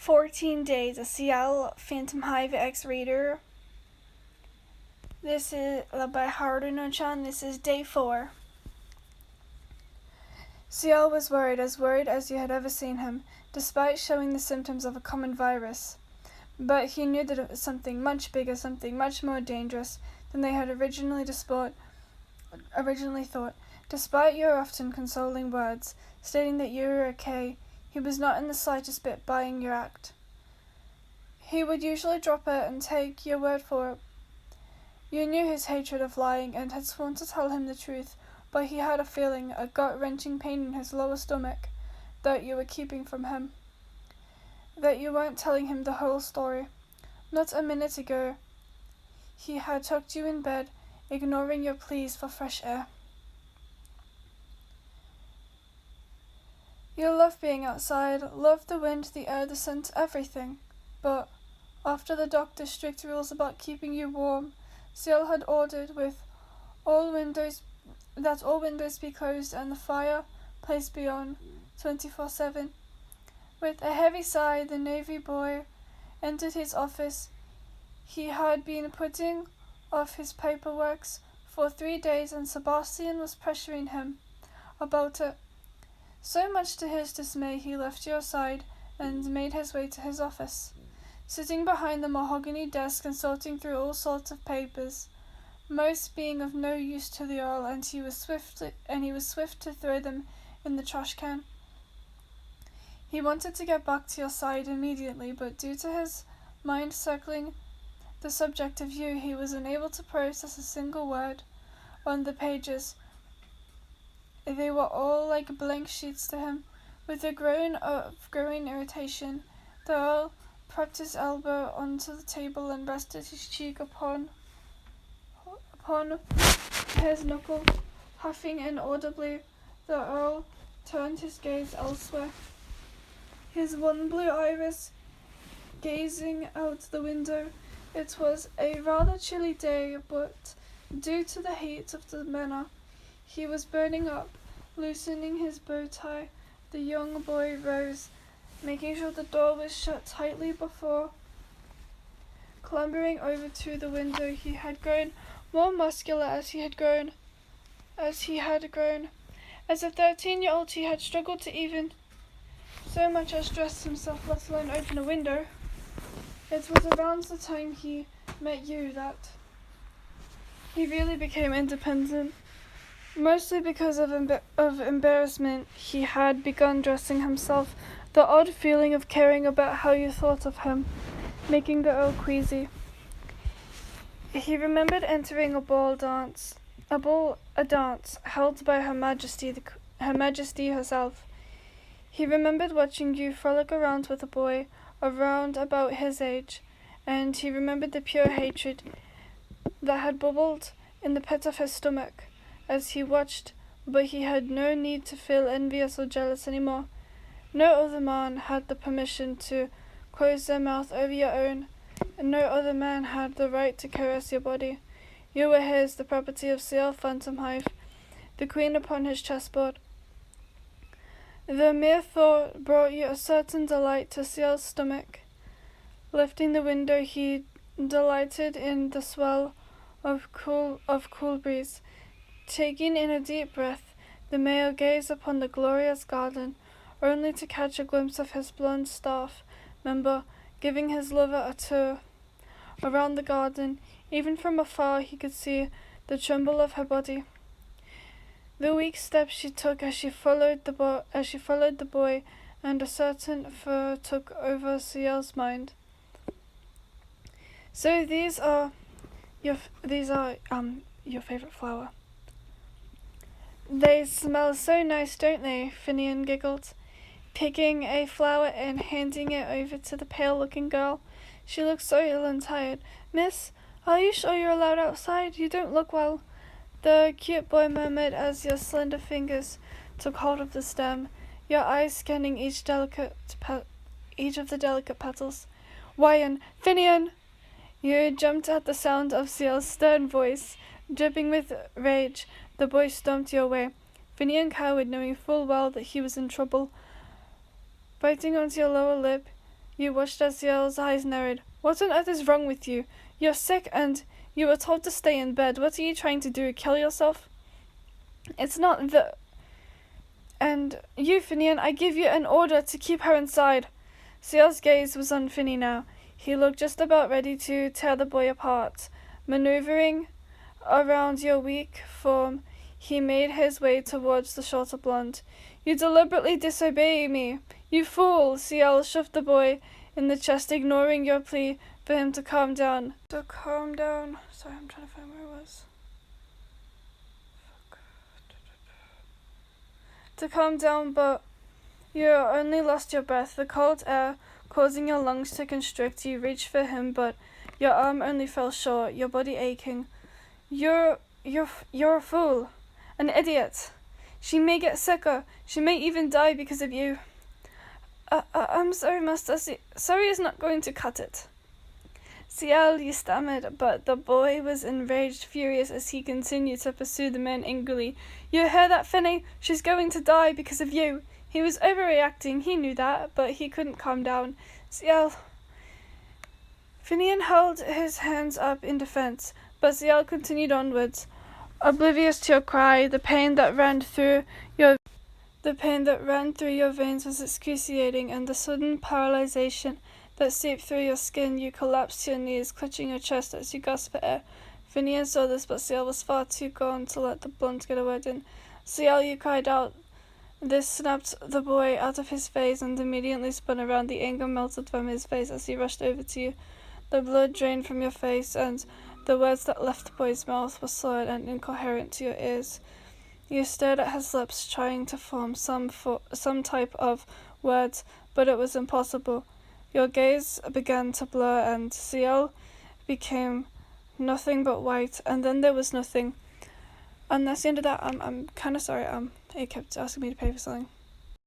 14 days, a ciel phantomhive X reader. This is by Haruno-chan. This is day 4. Ciel was worried as you had ever seen him, despite showing the symptoms of a common virus. But he knew that it was something much bigger, something much more dangerous than they had originally thought. Despite your often consoling words, stating that you were okay, he was not in the slightest bit buying your act. He would usually drop it and take your word for it. You knew his hatred of lying and had sworn to tell him the truth, but he had a feeling, a gut-wrenching pain in his lower stomach, that you were keeping from him. That you weren't telling him the whole story. Not a minute ago, he had tucked you in bed, ignoring your pleas for fresh air. You loved being outside, loved the wind, the air, the scent, everything. But after the doctor's strict rules about keeping you warm, Ciel had ordered that all windows be closed and the fire placed beyond 24/7. With a heavy sigh, the Navy boy entered his office. He had been putting off his paperwork for 3 days, and Sebastian was pressuring him about it. So much to his dismay, he left your side and made his way to his office. Sitting behind the mahogany desk and sorting through all sorts of papers, most being of no use to the Earl, and he was swift to throw them in the trash can. He wanted to get back to your side immediately, but due to his mind circling the subject of you, he was unable to process a single word on the pages. They were all like blank sheets to him. With a groan of growing irritation, the Earl propped his elbow onto the table and rested his cheek upon his knuckle. Huffing inaudibly, the Earl turned his gaze elsewhere, his one blue iris gazing out the window. It was a rather chilly day, but due to the heat of the manor, he was burning up. Loosening his bow tie, the young boy rose, making sure the door was shut tightly before clambering over to the window. He had grown more muscular as he had grown. As a 13-year-old, he had struggled to even so much as dress himself, let alone open a window. It was around the time he met you that he really became independent. Mostly because of embarrassment, he had begun dressing himself, the odd feeling of caring about how you thought of him, making the Earl queasy. He remembered entering a dance held by Her Majesty herself. He remembered watching you frolic around with a boy around about his age, and he remembered the pure hatred that had bubbled in the pit of his stomach as he watched, but he had no need to feel envious or jealous anymore. No other man had the permission to close their mouth over your own, and no other man had the right to caress your body. You were his, the property of ciel phantomhive, the queen upon his chessboard. The mere thought brought you a certain delight to Ciel's stomach. Lifting the window, he delighted in the swell of cool breeze. Taking in a deep breath, the male gazed upon the glorious garden, only to catch a glimpse of his blonde staff member giving his lover a tour around the garden. Even from afar, he could see the tremble of her body, the weak steps she took as she followed the boy, and a certain fear took over Ciel's mind. So these are your favorite flower. They smell so nice, don't they? Finian giggled, picking a flower and handing it over to the pale-looking girl. She looked so ill and tired. Miss, are you sure you're allowed outside? You don't look well. The cute boy murmured as your slender fingers took hold of the stem, your eyes scanning each of the delicate petals. Wyan, Finian! You jumped at the sound of Ciel's stern voice. Dripping with rage, the boy stomped your way. Finian cowered, knowing full well that he was in trouble. Biting onto your lower lip, You watched as Ciel's eyes narrowed. What on earth is wrong with you? You're sick and you were told to stay in bed. What are you trying to do? Kill yourself? It's not the... And you, Finian, I give you an order to keep her inside. Ciel's gaze was on Finny now. He looked just about ready to tear the boy apart. Maneuvering around your weak form, he made his way towards the shorter blonde. You deliberately disobey me. You fool! Ciel shoved the boy in the chest, ignoring your plea for him to calm down. Sorry, I'm trying to find where it was. To calm down, but you only lost your breath. The cold air causing your lungs to constrict. You reached for him, but your arm only fell short, your body aching. You're a fool. An idiot. She may get sicker. She may even die because of you. I'm sorry, Master. Sorry is not going to cut it. Ciel, you stammered, but the boy was enraged, furious as he continued to pursue the man angrily. You hear that, Finny? She's going to die because of you. He was overreacting, he knew that, but he couldn't calm down. Ciel... Finian held his hands up in defense, but Ciel continued onwards, oblivious to your cry. The pain that ran through your veins was excruciating, and the sudden paralyzation that seeped through your skin. You collapsed to your knees, clutching your chest as you gasped for air. Finian saw this, but Ciel was far too gone to let the blunt get a word in. Ciel, you cried out. This snapped the boy out of his phase and immediately spun around. The anger melted from his face as he rushed over to you. The blood drained from your face, and the words that left the boy's mouth were slurred and incoherent to your ears. You stared at his lips, trying to form some type of words, but it was impossible. Your gaze began to blur, and Ciel became nothing but white, and then there was nothing. And that's the end of that. I'm kind of sorry. It kept asking me to pay for something.